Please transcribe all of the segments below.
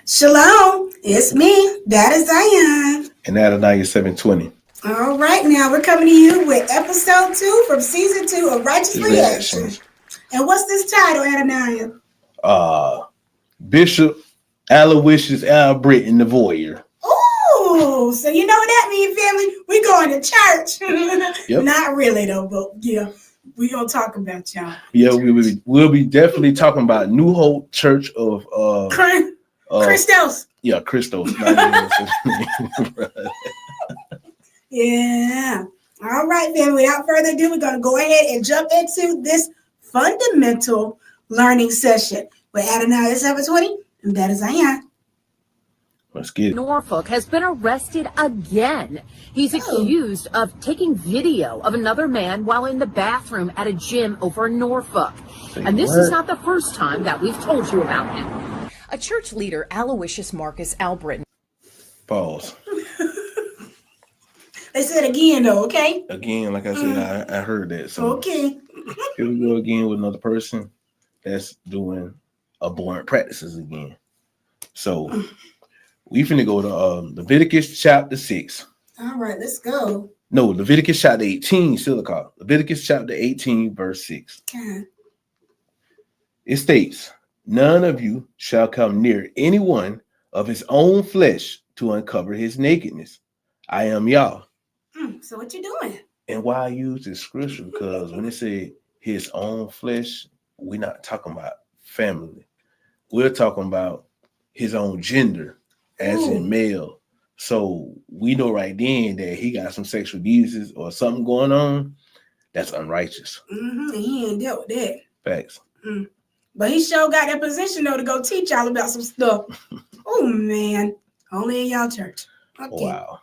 Shalom, it's me, that is Zion. And Aloysius 720. All right, now we're coming to you with episode 2 from season 2 of Righteous Reactions. And what's this title, Ananias? Bishop Aloysius Albritton, the Voyeur. Oh, so you know what that means, family? We going to church. Yep. Not really though, but yeah, we gonna talk about y'all. Yeah, we'll be definitely talking about New Hope Church of Christos. Yeah, Christos. Yeah. All right, then. Without further ado, we're going to go ahead and jump into this fundamental learning session with Aloysius Albritton, and that is Zion. Let's get it. Norfolk has been arrested again. He's accused of taking video of another man while in the bathroom at a gym over in Norfolk. And this is not the first time that we've told you about him. A church leader, Aloysius Marcus Albritton. Pause. They said again, though, okay? Again, like I said, I heard that. So okay. Here we go again with another person that's doing abhorrent practices again. So we finna go to Leviticus chapter 6. All right, let's go. No, Leviticus chapter 18, still a call. Leviticus chapter 18, verse 6. Okay. It states, "None of you shall come near anyone of his own flesh to uncover his nakedness. I am Yah." So what you doing? And why I use this scripture? Because when it say his own flesh, we're not talking about family. We're talking about his own gender, as in male. So we know right then that he got some sexual abuses or something going on. That's unrighteous. He ain't dealt with that. Facts. But he sure got that position though to go teach y'all about some stuff. Oh man, only in y'all church. Okay. Wow.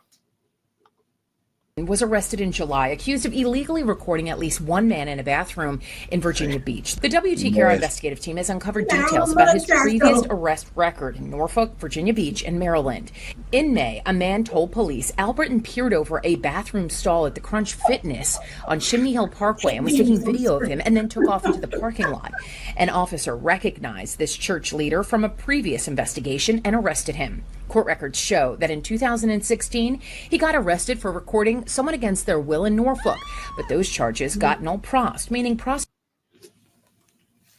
Was arrested in July, accused of illegally recording at least one man in a bathroom in Virginia Beach. The WTKR investigative team has uncovered details about his previous arrest record in Norfolk, Virginia Beach, and Maryland. In May, a man told police Albritton peered over a bathroom stall at the Crunch Fitness on Chimney Hill Parkway and was taking video of him and then took off into the parking lot. An officer recognized this church leader from a previous investigation and arrested him. Court records show that in 2016, he got arrested for recording someone against their will in Norfolk, but those charges got null prost, meaning Pause,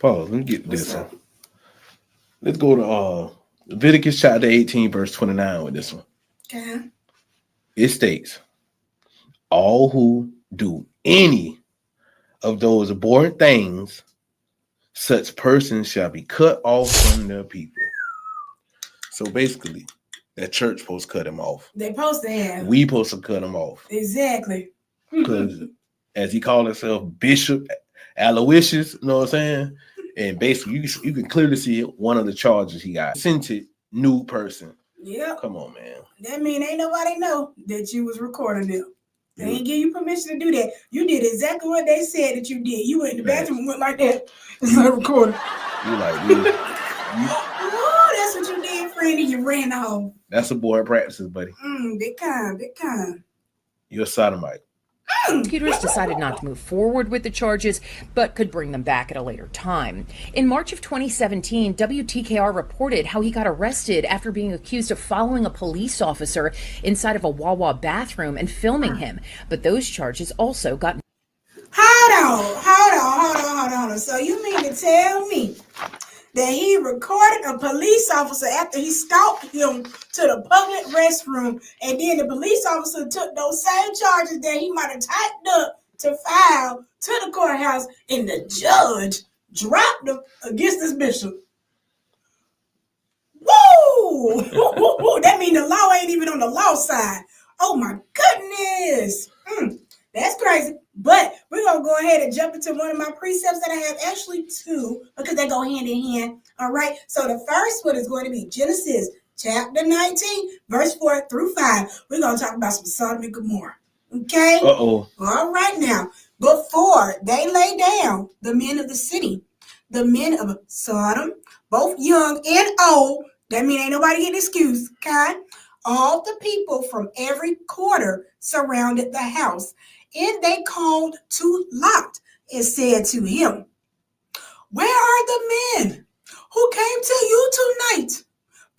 let me get this one. Let's go to Leviticus chapter 18, verse 29 with this one. Okay. It states, "All who do any of those abhorrent things, such persons shall be cut off from their people." So basically, that church supposed to cut him off. They supposed to have. We supposed to cut him off. Exactly. Because as he called himself, Bishop Aloysius, you know what I'm saying? And basically, you can clearly see one of the charges he got. Scented new person. Yeah. Come on, man. That mean ain't nobody know that you was recording them. They ain't give you permission to do that. You did exactly what they said that you did. You went in the bathroom and went like that. It's not recording. You like, dude. Oh, that's what you did, friend, and you ran home. That's abhorrent practices, buddy. Big time, big time. You're a sodomite. Prosecutors decided not to move forward with the charges, but could bring them back at a later time. In March of 2017, WTKR reported how he got arrested after being accused of following a police officer inside of a Wawa bathroom and filming him. But those charges also got... Hold on. So you mean to tell me that he recorded a police officer after he stalked him to the public restroom, and then the police officer took those same charges that he might have typed up to file to the courthouse, and the judge dropped them against this bishop? Woo! That means the law ain't even on the law side. Oh my goodness. That's crazy. But we're going to go ahead and jump into one of my precepts that I have, actually two, because they go hand in hand. All right. So the first one is going to be Genesis chapter 19, verse 4 through 5. We're going to talk about some Sodom and Gomorrah. Okay. Uh-oh. All right now. Before they lay down, the men of the city, the men of Sodom, both young and old, that means ain't nobody getting excused. Okay. All the people from every quarter surrounded the house. And they called to Lot and said to him, "Where are the men who came to you tonight?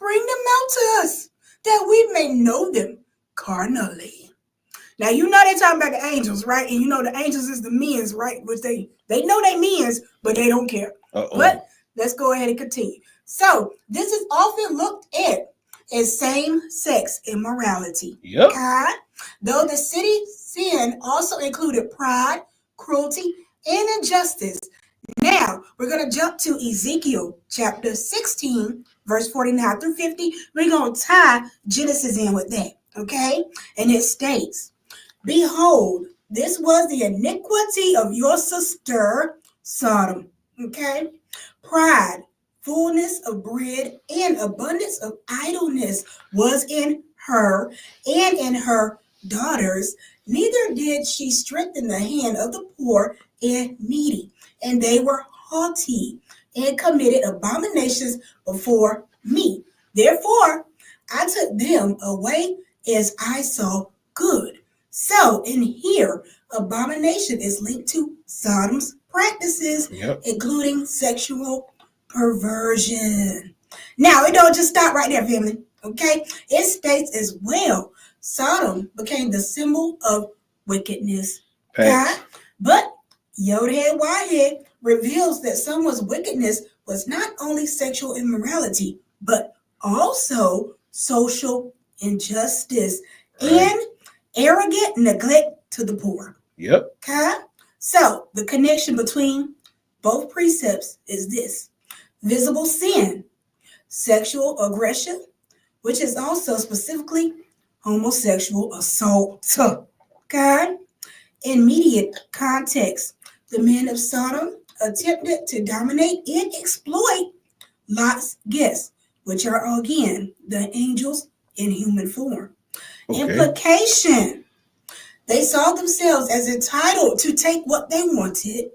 bring them out to us, that we may know them carnally. Now, you know they're talking about the angels, right? And you know the angels is the men's, right? Which they know they men's, but they don't care. But let's go ahead and continue. So this is often looked at as same-sex immorality. Yep. God, though the city sin also included pride, cruelty, and injustice. Now, we're going to jump to Ezekiel chapter 16, verse 49 through 50. We're going to tie Genesis in with that, okay? And it states, behold, this was the iniquity of your sister, Sodom, okay? Pride, fullness of bread, and abundance of idleness was in her and in her daughters. Neither did she strengthen the hand of the poor and needy, and they were haughty and committed abominations before me. Therefore, I took them away as I saw good. So, in here, abomination is linked to Sodom's practices, including sexual perversion. Now, it don't just stop right there, family, okay? It states as well, Sodom became the symbol of wickedness. God, but Yodhead Whitehead reveals that someone's wickedness was not only sexual immorality, but also social injustice and arrogant neglect to the poor. Yep. Okay? So the connection between both precepts is this: visible sin, sexual aggression, which is also specifically homosexual assault. Okay? Immediate context: the men of Sodom attempted to dominate and exploit Lot's guests, which are again the angels in human form. Implication: they saw themselves as entitled to take what they wanted,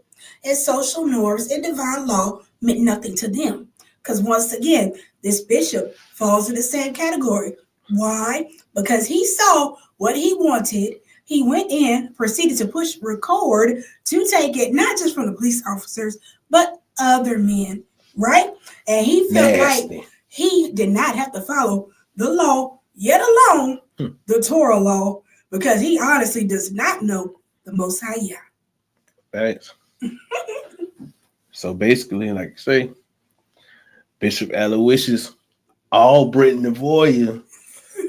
and social norms and divine law meant nothing to them. Because once again, this bishop falls in the same category. Why? Because he saw what he wanted. He went in, proceeded to push record to take it, not just from the police officers, but other men, right? And he felt like he did not have to follow the law, yet alone the Torah law, because he honestly does not know the Most High Yah. Thanks. So basically, like I say, Bishop Aloysius Albritton the Voyeur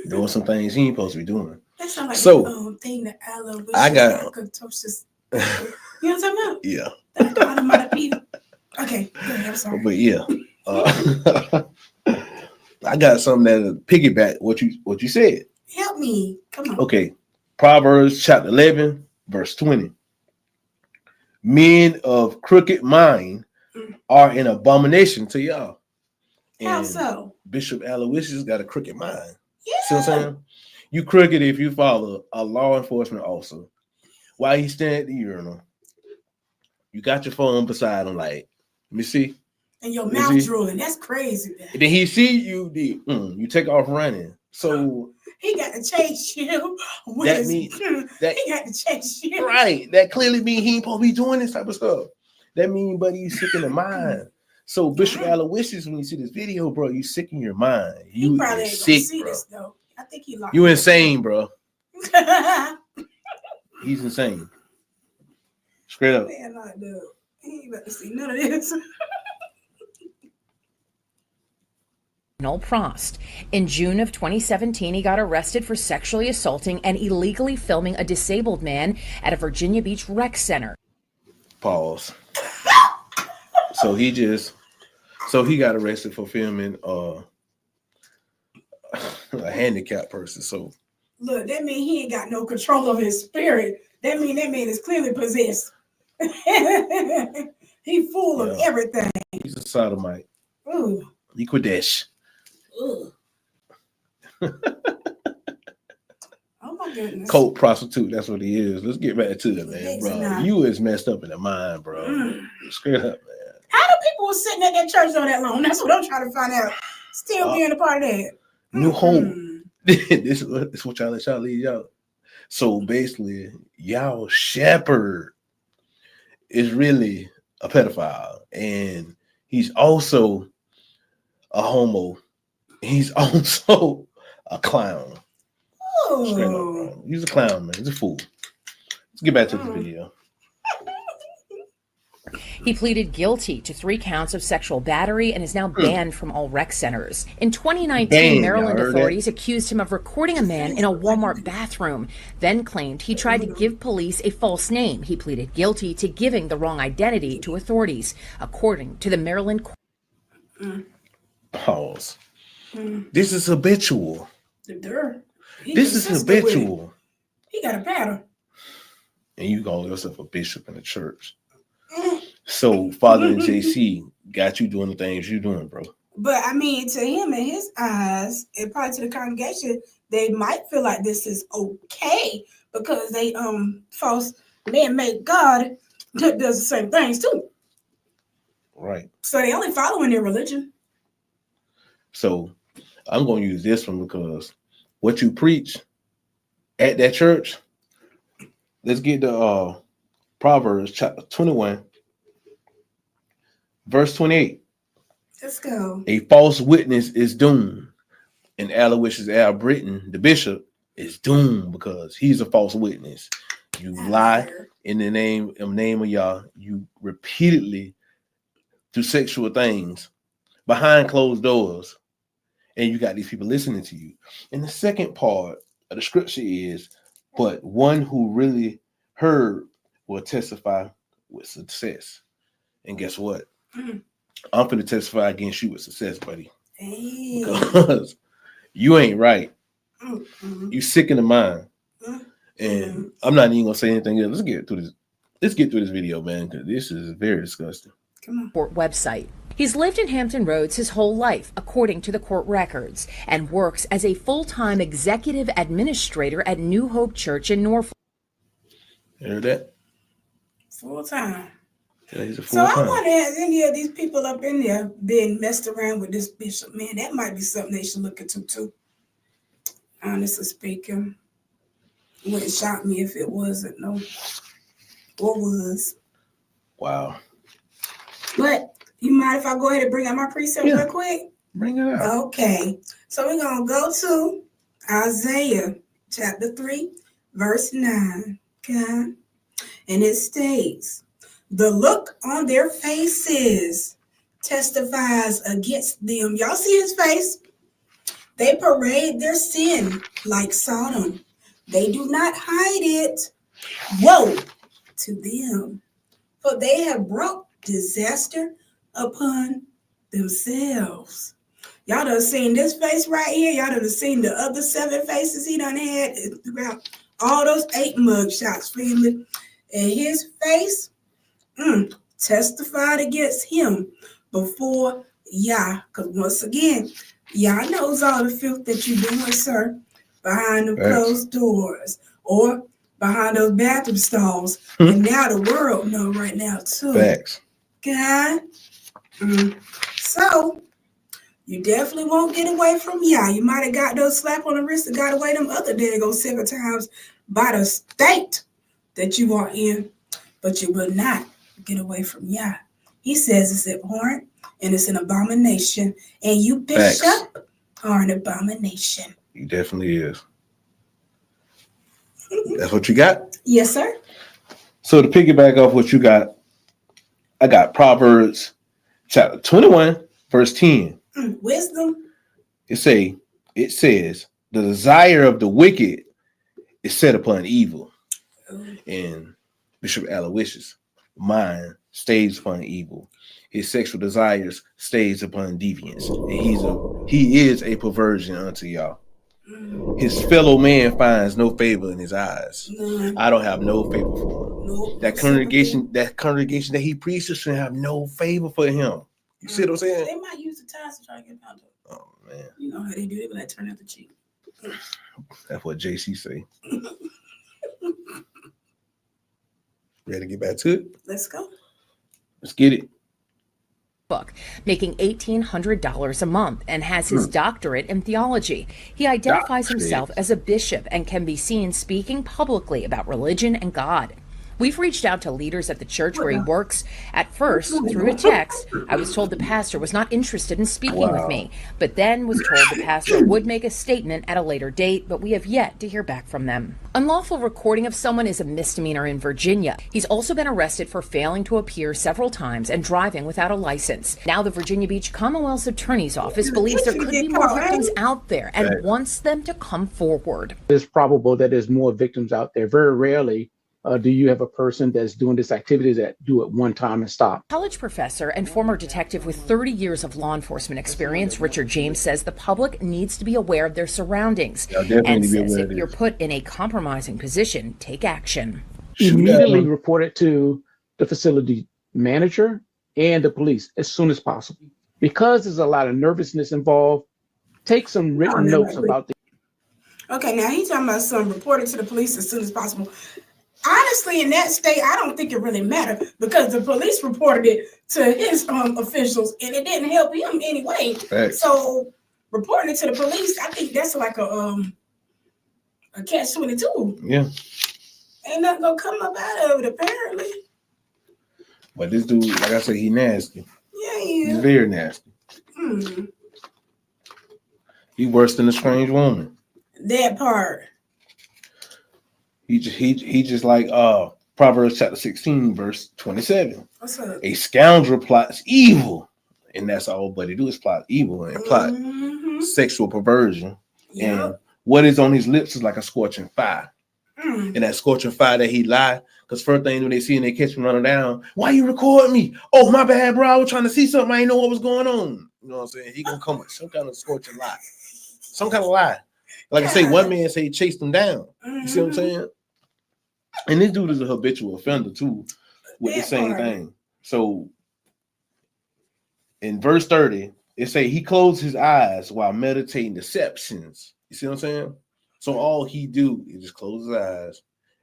doing some things he ain't supposed to be doing. That sounds like so, thing that Aloysius I got you know what I'm talking about? Yeah. Okay, go ahead, I'm sorry. But yeah, I got something that'll piggyback what you said. Help me. Come on. Okay. Proverbs chapter 11, verse 20. Men of crooked mind are an abomination to y'all. How and so? Bishop Aloysius got a crooked mind. Yeah. See what I'm saying? You crooked if you follow a law enforcement officer while he's standing at the urinal. You got your phone beside him, like, let me see. And your mouth drooling. That's crazy. Man. Then he see you, you take off running. So he got to chase you. That means that he got to chase you. Right. That clearly means he ain't supposed to be doing this type of stuff. That means, but he's sick in the mind. So Bishop Aloysius, when you see this video, bro, you sick in your mind. You probably ain't sick, see bro. This, though. I think he locked. You insane, bro. He's insane. Straight up. Man, I do. He ain't about to see none of this. Noel Prost. In June of 2017, he got arrested for sexually assaulting and illegally filming a disabled man at a Virginia Beach rec center. Pause. So he got arrested for filming a handicapped person. So look, that means he ain't got no control of his spirit. That means that man is clearly possessed. He full of everything. He's a sodomite. Ooh. Liquidesh. Oh my goodness. Coke prostitute, that's what he is. Let's get back to it, man, bro. You is messed up in the mind, bro. Straight up, man. How do people sitting at that church all that long? That's what I'm trying to find out. Still being a part of that. New hope. This is what y'all lead y'all. So basically, y'all shepherd is really a pedophile, and he's also a homo He's also a clown. Straight up, Oh. bro. He's a clown, man. He's a fool. Let's get back to the video. He pleaded guilty to 3 counts of sexual battery and is now banned from all rec centers. In 2019, Banned, Maryland y'all heard authorities accused him of recording a man in a Walmart bathroom, then claimed he tried to give police a false name. He pleaded guilty to giving the wrong identity to authorities, according to the Maryland court. Pause. This is habitual. This is habitual. He got a pattern. And you call yourself a bishop in the church. So Father and JC got you doing the things you're doing, bro. But I mean, to him in his eyes, and probably to the congregation, they might feel like this is okay because they false man-made God that does the same things too. Right. So they only following their religion. So I'm gonna use this one because what you preach at that church. Let's get to Proverbs chapter 21, verse 28. Let's go. A false witness is doomed. And Aloysius Albritton, the bishop, is doomed because he's a false witness. You lie in the name of Yah. You repeatedly do sexual things behind closed doors. And you got these people listening to you. And the second part of the scripture is, but one who really heard will testify with success. And guess what? I'm going to testify against you with success, buddy. Hey. Because you ain't right. You sick in the mind. And I'm not even going to say anything else. Let's get through this video, man, because this is very disgusting. Come on. Court website. He's lived in Hampton Roads his whole life, according to the court records, and works as a full-time executive administrator at New Hope Church in Norfolk. You heard that? Full time. Yeah, he's a So I full-time. wonder, has any of these people up in there been messed around with this bishop? Man, that might be something they should look into too. Honestly speaking, it wouldn't shock me if it wasn't, no, or was. Wow. But you mind if I go ahead and bring out my precept real quick? Bring it out. Okay. So we're going to go to Isaiah chapter 3, verse 9. Okay. And it states, the look on their faces testifies against them. Y'all see his face? They parade their sin like Sodom. They do not hide it. Woe to them, for they have brought disaster upon themselves. Y'all done seen this face right here. Y'all done seen the other 7 faces he done had throughout all those 8 mug shots, family. And his face testified against him before Yah. Because once again, Yah knows all the filth that you're doing, sir, behind the closed doors or behind those bathroom stalls. And now the world know right now, too. Facts. God. So, you definitely won't get away from Yah. You might have got those slap on the wrist and got away them other daggone 7 times by the state that you are in, but you will not get away from Yah. He says it's abhorrent and it's an abomination, and you, bishop, are an abomination. He definitely is. That's what you got? Yes, sir. So to piggyback off what you got, I got Proverbs chapter 21, verse 10. Wisdom. It says, the desire of the wicked is set upon evil. And Bishop Aloysius' mind stays upon evil. His sexual desires stays upon deviance. And he is a perversion unto y'all. His fellow man finds no favor in his eyes. I don't have no favor for him. That congregation that he preaches should have no favor for him. You see what I'm saying? They might use the ties to try to get out of it. Oh man. You know how they do it, but they turn out the cheek. That's what JC say. Ready to get back to it? Let's go. Let's get it. Book, making $1,800 a month, and has his doctorate in theology. He identifies himself as a bishop and can be seen speaking publicly about religion and God. We've reached out to leaders at the church where he works. At first, through a text, I was told the pastor was not interested in speaking with me, but then was told the pastor would make a statement at a later date, but we have yet to hear back from them. Unlawful recording of someone is a misdemeanor in Virginia. He's also been arrested for failing to appear several times and driving without a license. Now the Virginia Beach Commonwealth's Attorney's Office believes there could be more victims out there and wants them to come forward. It's probable that there's more victims out there. Very rarely do you have a person that's doing this activity that do it one time and stop. College professor and former detective with 30 years of law enforcement experience, Richard James, says the public needs to be aware of their surroundings and says if you're put in a compromising position, take action. Immediately report it to the facility manager and the police as soon as possible. Because there's a lot of nervousness involved, take some written notes about the. Okay, now he's talking about some reported to the police as soon as possible. Honestly, in that state, I don't think it really mattered because the police reported it to his officials and it didn't help him anyway. So reporting it to the police, I think that's like a catch-22. Yeah. Ain't nothing gonna come up out of it, apparently. But this dude, like I said, he nasty. Yeah, he is. He's very nasty. He worse than a strange woman. That part. He just like Proverbs chapter 16, verse 27. What's up? A scoundrel plots evil, and that's all but he do is plot evil and plot sexual perversion. Yep. And what is on his lips is like a scorching fire. And that scorching fire that he lied, because first thing when they see and they catch him running down, why you record me? Oh, my bad, bro. I was trying to see something. I didn't know what was going on. You know what I'm saying? He gonna come with some kind of scorching lie. Some kind of lie. Like I say, one man say he chased him down. You see what I'm saying? And this dude is a habitual offender too, with the same thing. So in verse 30, it say he closed his eyes while meditating deceptions. You see what I'm saying? So all he do is just close his eyes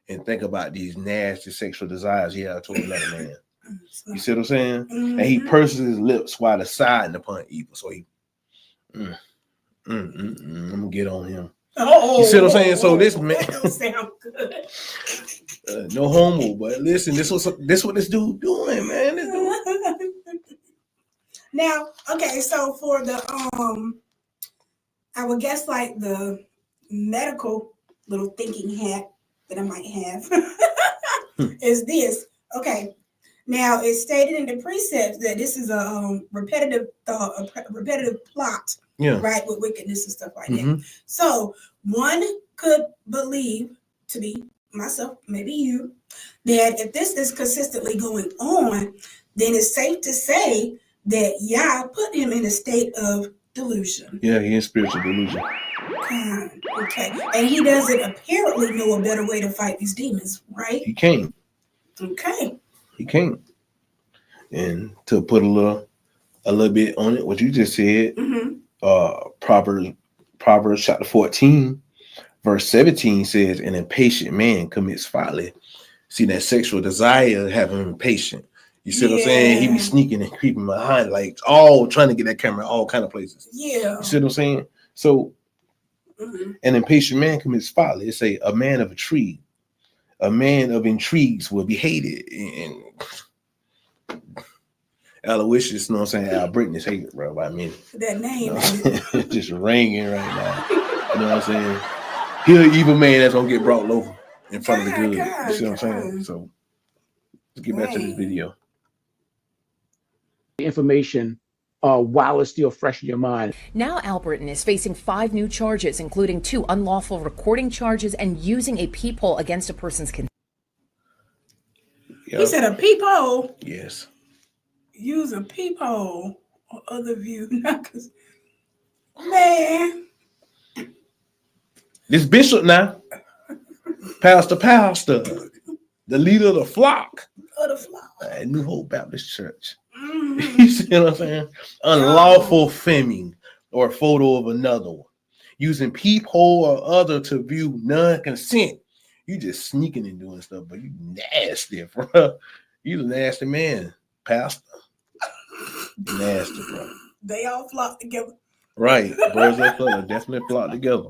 and think about these nasty sexual desires he had toward another man. You see what I'm saying? And he purses his lips while deciding upon evil. So he, I'm gonna get on him. You see what I'm saying? So this man don't sound good. No homo, but listen, this what this dude doing, man. This dude. Now, okay, so for the I would guess like the medical little thinking hat that I might have is this. Okay. Now it's stated in the precepts that this is a repetitive thought, a repetitive plot, right, with wickedness and stuff like that. So one could believe, to be myself, maybe you, that if this is consistently going on, then it's safe to say that Yah put him in a state of delusion. Yeah, he in spiritual delusion. Okay, and he doesn't apparently know a better way to fight these demons, right? He can't. Okay. He can't. And to put a little bit on it, what you just said, Proverbs chapter 14, verse 17 says, an impatient man commits folly. See, that sexual desire having him impatient. You see what I'm saying? He be sneaking and creeping behind, like all trying to get that camera all kind of places. Yeah. You see what I'm saying? So an impatient man commits folly. It's a man of intrigues will be hated. And Aloysius, you know what I'm saying? Albritton is hated, bro, by me. That name. Just ringing right now. You know what I'm saying? He's an evil man that's going to get brought low in front of the good. You see what I'm saying? So let's get back to this video. Information while it's still fresh in your mind. Now Albritton is facing 5 new charges, including 2 unlawful recording charges and using a peephole against a person's consent. He said a peephole? Yes. Use a peephole or other view. Man. This bishop now, pastor, the leader of the flock. At New Hope Baptist Church. You see what I'm saying? Unlawful filming or a photo of another one. Using peephole or other to view non-consent. You just sneaking and doing stuff, but you nasty, bro. You a nasty man, pastor. Nasty, bro. They all flock together. Right. Birds of feather definitely flock together.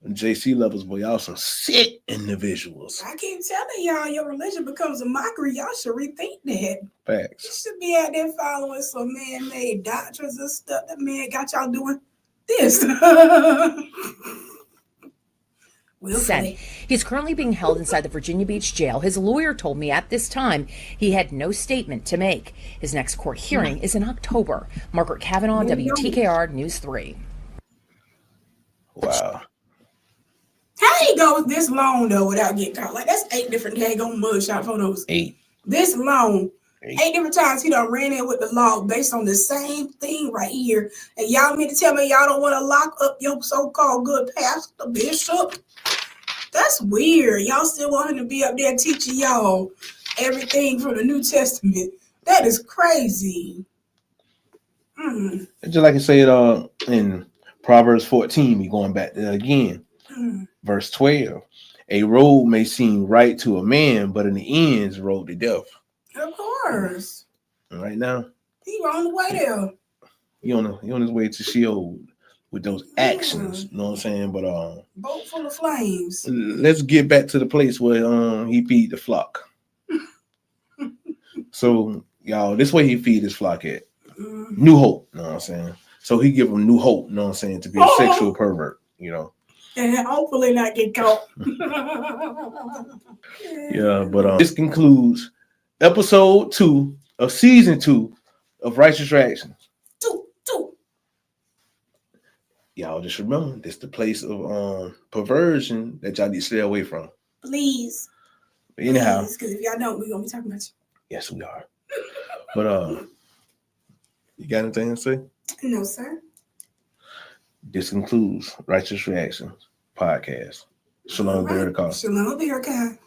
JC levels, boy, y'all some sick individuals. I keep telling y'all, your religion becomes a mockery. Y'all should rethink that. Facts. You should be out there following some man-made doctrines and stuff. That man got y'all doing this. Said he's currently being held inside the Virginia Beach jail. His lawyer told me at this time he had no statement to make. His next court hearing is in October. Margaret Kavanaugh, WTKR News 3. Wow. How he goes this long though without getting caught? Like that's 8 different daggone mugshot photos. 8. This long. 8 different times he done ran in with the law based on the same thing right here. And y'all mean to tell me y'all don't want to lock up your so-called good pastor, bishop? That's weird. Y'all still want him to be up there teaching y'all everything from the New Testament. That is crazy. Just like I said in Proverbs 14, we going back there again. Verse 12. A road may seem right to a man, but in the end is road to death. Of course. And right now, he on the way there. He on his way to Sheol with those actions. You know what I'm saying? But boat full of flames. Let's get back to the place where he feed the flock. So y'all, this way he feed his flock at. New hope, you know what I'm saying? So he give them new hope, you know what I'm saying, to be a sexual pervert, you know. And hopefully not get caught. Yeah, but this concludes episode 2 of season 2 of Righteous Reactions. 2. Y'all just remember, this the place of perversion that y'all need to stay away from. Please. But anyhow. Because if y'all don't, we're going to be talking about you. Yes, we are. But you got anything to say? No, sir. This concludes Righteous Reactions podcast. Shalom, Barakai. Shalom, Barakai.